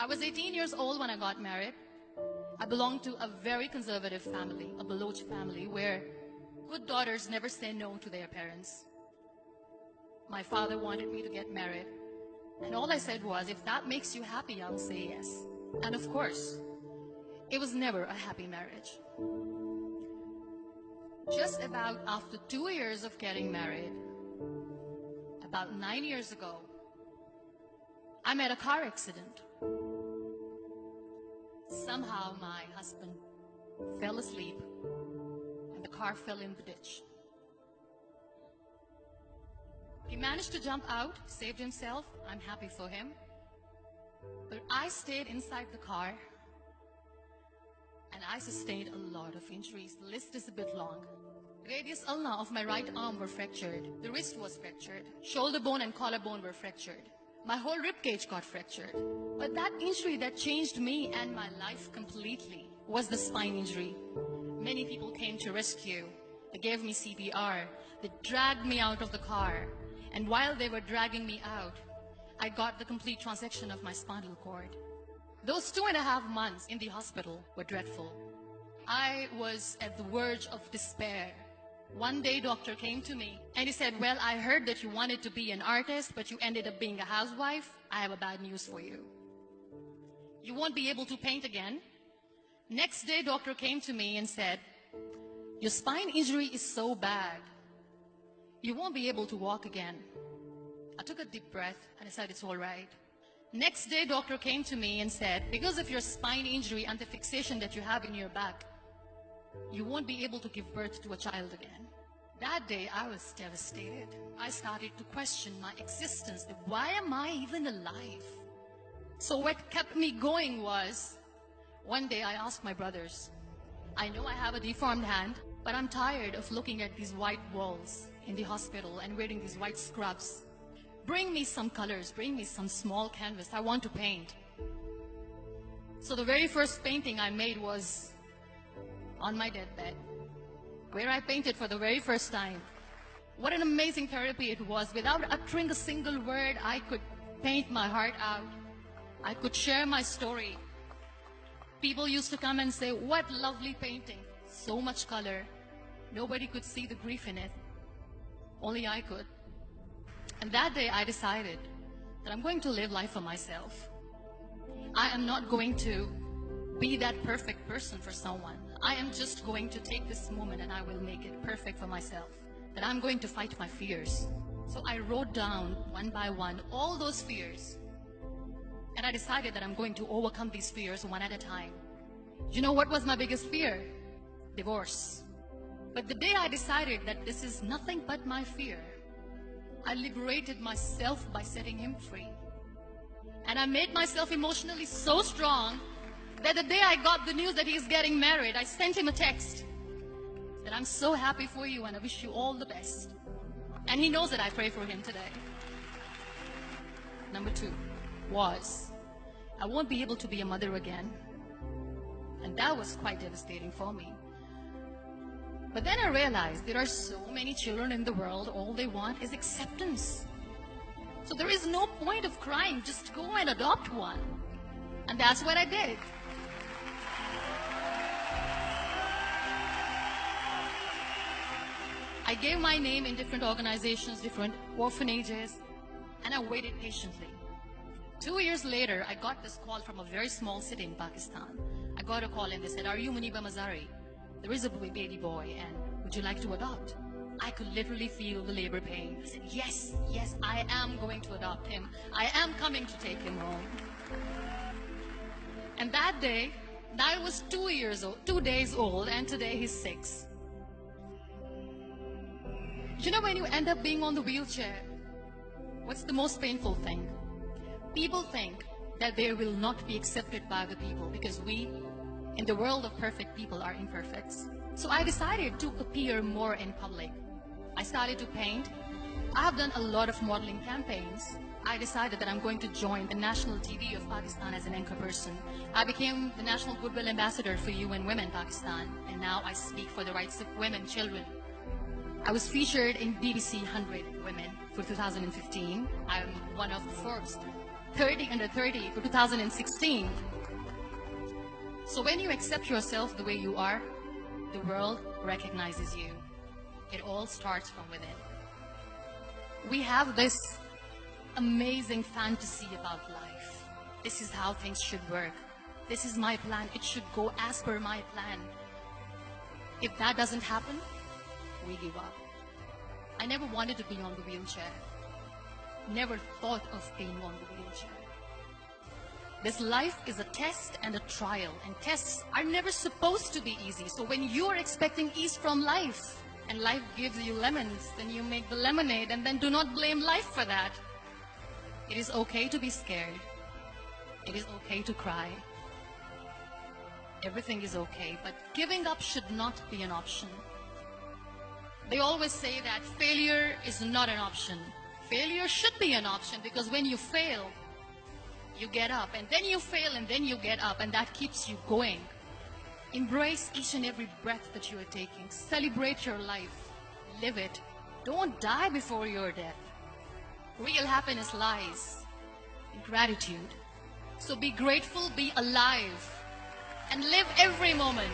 I was 18 years old when I got married. I belonged to a very conservative family, a Baloch family, where good daughters never say no to their parents. My father wanted me to get married, and all I said was, if that makes you happy, I'll say yes. And of course, it was never a happy marriage. Just about after 2 years of getting married, about 9 years ago, I met a car accident. Somehow my husband fell asleep and the car fell in the ditch. He managed to jump out, saved himself. I'm happy for him. But I stayed inside the car and I sustained a lot of injuries. The list is a bit long. Radius ulna of my right arm were fractured. The wrist was fractured. Shoulder bone and collarbone were fractured. My whole rib cage got fractured. But that injury that changed me and my life completely was the spine injury. Many people came to rescue. They gave me CPR. They dragged me out of the car. And while they were dragging me out, I got the complete transection of my spinal cord. Those 2.5 months in the hospital were dreadful. I was at the verge of despair. One day, doctor came to me and he said, well, I heard that you wanted to be an artist, but you ended up being a housewife. I have a bad news for you. You won't be able to paint again. Next day, doctor came to me and said, your spine injury is so bad, you won't be able to walk again. I took a deep breath and I said, it's all right. Next day, doctor came to me and said, because of your spine injury and the fixation that you have in your back, you won't be able to give birth to a child again. That day, I was devastated. I started to question my existence. Why am I even alive? So what kept me going was, one day I asked my brothers, I know I have a deformed hand, but I'm tired of looking at these white walls in the hospital and wearing these white scrubs. Bring me some colors, bring me some small canvas. I want to paint. So the very first painting I made was on my deathbed, where I painted for the very first time. What an amazing therapy it was. Without uttering a single word, I could paint my heart out. I could share my story. People used to come and say, what lovely painting. So much color. Nobody could see the grief in it. Only I could. And that day I decided that I'm going to live life for myself. I am not going to be that perfect person for someone. I am just going to take this moment and I will make it perfect for myself. That I'm going to fight my fears. So I wrote down one by one all those fears. And I decided that I'm going to overcome these fears one at a time. You know what was my biggest fear? Divorce. But the day I decided that this is nothing but my fear, I liberated myself by setting him free. And I made myself emotionally so strong that the day I got the news that he's getting married, I sent him a text that I'm so happy for you and I wish you all the best. And he knows that I pray for him today. Number 2 was, I won't be able to be a mother again. And that was quite devastating for me. But then I realized there are so many children in the world, all they want is acceptance. So there is no point of crying, just go and adopt one. And that's what I did. I gave my name in different organizations, different orphanages, and I waited patiently. 2 years later, I got this call from a very small city in Pakistan. I got a call and they said, are you Muniba Mazari? There is a baby boy and would you like to adopt? I could literally feel the labor pain. I said, yes, yes, I am going to adopt him. I am coming to take him home. And that day, I was 2 days old, and today he's 6. You know, when you end up being on the wheelchair, what's the most painful thing? People think that they will not be accepted by the people because we, in the world of perfect people, are imperfects. So I decided to appear more in public. I started to paint. I have done a lot of modeling campaigns. I decided that I'm going to join the national TV of Pakistan as an anchor person. I became the National Goodwill Ambassador for UN Women Pakistan, and now I speak for the rights of women, children. I was featured in BBC 100 Women for 2015. I'm one of Forbes 30 under 30 for 2016. So when you accept yourself the way you are, the world recognizes you. It all starts from within. We have this amazing fantasy about life. This is how things should work. This is my plan. It should go as per my plan. If that doesn't happen, we give up. I never wanted to be on the wheelchair. Never thought of being on the wheelchair. This life is a test and a trial, and tests are never supposed to be easy. So when you are expecting ease from life, and life gives you lemons, then you make the lemonade, and then do not blame life for that. It is okay to be scared. It is okay to cry. Everything is okay, but giving up should not be an option. They always say that failure is not an option. Failure should be an option, because when you fail, you get up, and then you fail, and then you get up, and that keeps you going. Embrace each and every breath that you are taking. Celebrate your life. Live it. Don't die before your death. Real happiness lies in gratitude. So be grateful, be alive, and live every moment.